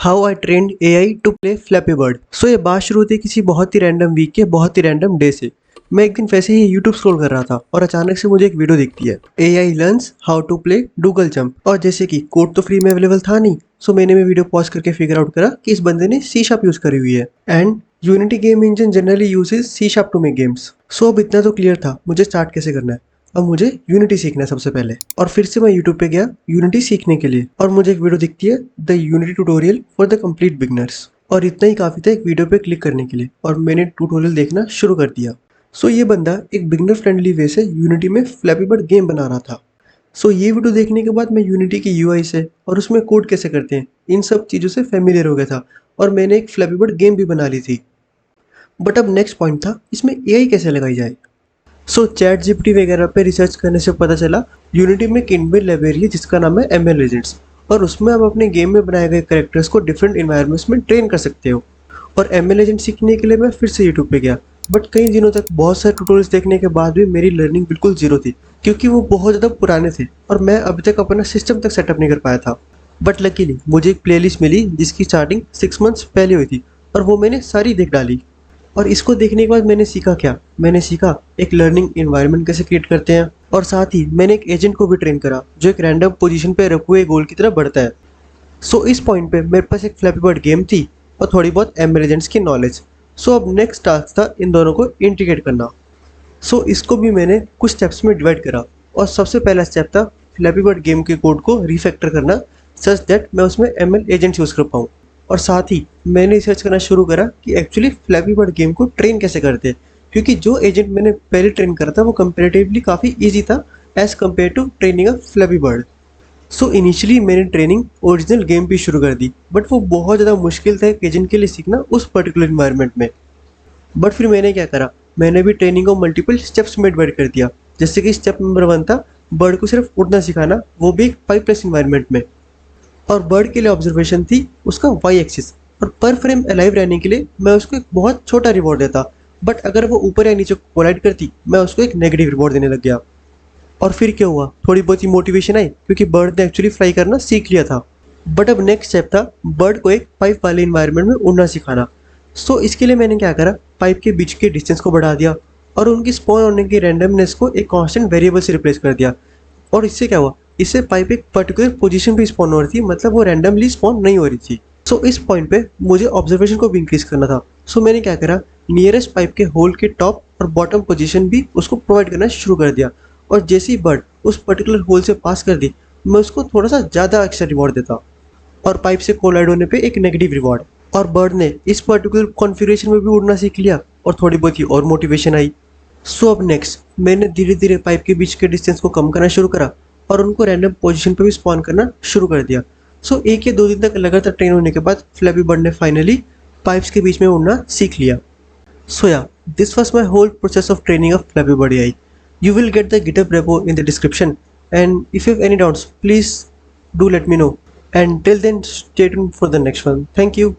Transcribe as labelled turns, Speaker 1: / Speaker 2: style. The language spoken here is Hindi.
Speaker 1: How I trained AI to play flappy bird. So ये बात शुरू होती है किसी बहुत ही रैंडम वीक के बहुत ही रैंडम डे से। मैं एक दिन वैसे ही यूट्यूब स्क्रॉल कर रहा था और अचानक से मुझे एक वीडियो दिखती है, AI learns how to play doodle jump. और जैसे कि कोड तो फ्री में अवेलेबल था नहीं, सो मैंने भी वीडियो पॉज करके फिगर आउट करा कि इस बंदे ने सी शार्प यूज करी हुई है and Unity game engine generally uses C sharp to make games. So अब इतना तो क्लियर था मुझे स्टार्ट कैसे करना है। अब मुझे यूनिटी सीखना है सबसे पहले, और फिर से मैं यूट्यूब पे गया यूनिटी सीखने के लिए, और मुझे एक वीडियो दिखती है, the unity tutorial for the complete beginners. और इतना ही काफी था एक वीडियो पे क्लिक करने के लिए, और मैंने ट्यूटोरियल देखना शुरू कर दिया। सो ये बंदा एक बिगनर फ्रेंडली वे से यूनिटी में फ्लैपी बर्ड गेम बना रहा था। सो ये वीडियो देखने के बाद मैं यूनिटी की यूआई से और उसमें कोड कैसे करते हैं इन सब चीज़ों से फेमिलियर हो गया था, और मैंने एक फ्लैपी बर्ड गेम भी बना ली थी। बट अब नेक्स्ट पॉइंट था, इसमें एआई कैसे लगाई जाए। सो चैट जीपीटी वगैरह पे रिसर्च करने से पता चला यूनिटी में एक इनबिल्ट लाइब्रेरी है जिसका नाम है एमएल एजेंट्स, और उसमें आप अपने गेम में बनाए गए कैरेक्टर्स को डिफरेंट इन्वायरमेंट्स में ट्रेन कर सकते हो। और एमएल एजेंट सीखने के लिए मैं फिर से यूट्यूब पे गया, बट कई दिनों तक बहुत सारे ट्यूटोरियल्स देखने के बाद भी मेरी लर्निंग बिल्कुल जीरो थी, क्योंकि वो बहुत ज़्यादा पुराने थे और मैं अभी तक अपना सिस्टम तक सेटअप नहीं कर पाया था। बट लकीली मुझे एक प्लेलिस्ट मिली जिसकी स्टार्टिंग 6 मंथ्स पहले हुई थी, और वो मैंने सारी देख डाली। और इसको देखने के बाद मैंने सीखा क्या, मैंने सीखा एक लर्निंग इन्वायरमेंट कैसे क्रिएट करते हैं, और साथ ही मैंने एक एजेंट को भी ट्रेन करा जो एक रैंडम पोजीशन पे रखे हुए गोल की तरह बढ़ता है। सो इस पॉइंट पे मेरे पास एक फ्लैपी बर्ड गेम थी और थोड़ी बहुत एमएल एजेंट्स की नॉलेज। सो अब नेक्स्ट टास्क था इन दोनों को इंटीग्रेट करना। सो इसको भी मैंने कुछ स्टेप्स में डिवाइड करा, और सबसे पहला स्टेप था फ्लैपी बर्ड गेम के कोड को रिफैक्टर करना सच दैट मैं उसमें एमएल एजेंट्स यूज़ कर पाऊँ। और साथ ही मैंने रिसर्च करना शुरू करा कि एक्चुअली फ्लैपी बर्ड गेम को ट्रेन कैसे करते हैं, क्योंकि जो एजेंट मैंने पहले ट्रेन करा था वो कंपेरेटिवली काफ़ी ईजी था as compare to training a flappy bird. So initially मैंने ट्रेनिंग ओरिजिनल गेम भी शुरू कर दी, बट वो बहुत ज़्यादा मुश्किल था एक एजेंट के लिए सीखना उस पर्टिकुलर इन्वायरमेंट में। बट फिर मैंने क्या करा, मैंने भी ट्रेनिंग को मल्टीपल स्टेप्स में डिवाइड कर दिया। जैसे कि स्टेप नंबर 1 था बर्ड को सिर्फ उड़ना सिखाना, वो भी एक 5+ इन्वायरमेंट में। और बर्ड के लिए ऑब्जर्वेशन थी उसका वाई एक्सिस, और पर फ्रेम अलाइव रहने के लिए मैं उसको एक बहुत छोटा रिवॉर्ड देता, बट अगर वो ऊपर या नीचे कोलाइड करती मैं उसको एक नेगेटिव रिवॉर्ड देने लग गया। और फिर क्या हुआ, थोड़ी बहुत ही मोटिवेशन आई क्योंकि बर्ड ने एक्चुअली फ्लाई करना सीख लिया था। बट अब नेक्स्ट स्टेप था बर्ड को एक पाइप वाले इन्वायरमेंट में उड़ना सिखाना। सो इसके लिए मैंने क्या करा, पाइप के बीच के डिस्टेंस को बढ़ा दिया और उनकी स्पॉन होने की रैंडमनेस को एक कांस्टेंट वेरिएबल से रिप्लेस कर दिया। और इससे क्या हुआ, इससे पाइप एक पर्टिकुलर पोजीशन पे स्पॉन हो रही थी, मतलब वो रैंडमली स्पॉन नहीं हो रही थी। सो इस पॉइंट पे मुझे ऑब्जर्वेशन को भी इंक्रीज करना था। सो मैंने क्या करा, नियरेस्ट पाइप के होल के टॉप और बॉटम पोजीशन भी उसको प्रोवाइड करना शुरू कर दिया, और जैसे ही बर्ड उस पर्टिकुलर होल से पास कर दी मैं उसको थोड़ा सा ज़्यादा एक्स्ट्रा रिवॉर्ड देता, और पाइप से कोलाइड होने पे एक नेगेटिव रिवॉर्ड। और बर्ड ने इस पर्टिकुलर कॉन्फ़िगरेशन में भी उड़ना सीख लिया और थोड़ी बहुत ही और मोटिवेशन आई। सो अब नेक्स्ट मैंने धीरे धीरे पाइप के बीच के डिस्टेंस को कम करना शुरू करा और उनको रैंडम पोजीशन पे भी स्पॉन करना शुरू कर दिया। सो 1 या 2 दिन तक लगातार ट्रेन होने के बाद फ्लैपी बर्ड ने फाइनली पाइप्स के बीच में उड़ना सीख लिया। So yeah, this was my whole process of training of Flappy Bird AI. You will get the GitHub repo in the description, and if you have any doubts, please do let me know. And till then, stay tuned for the next one. Thank you.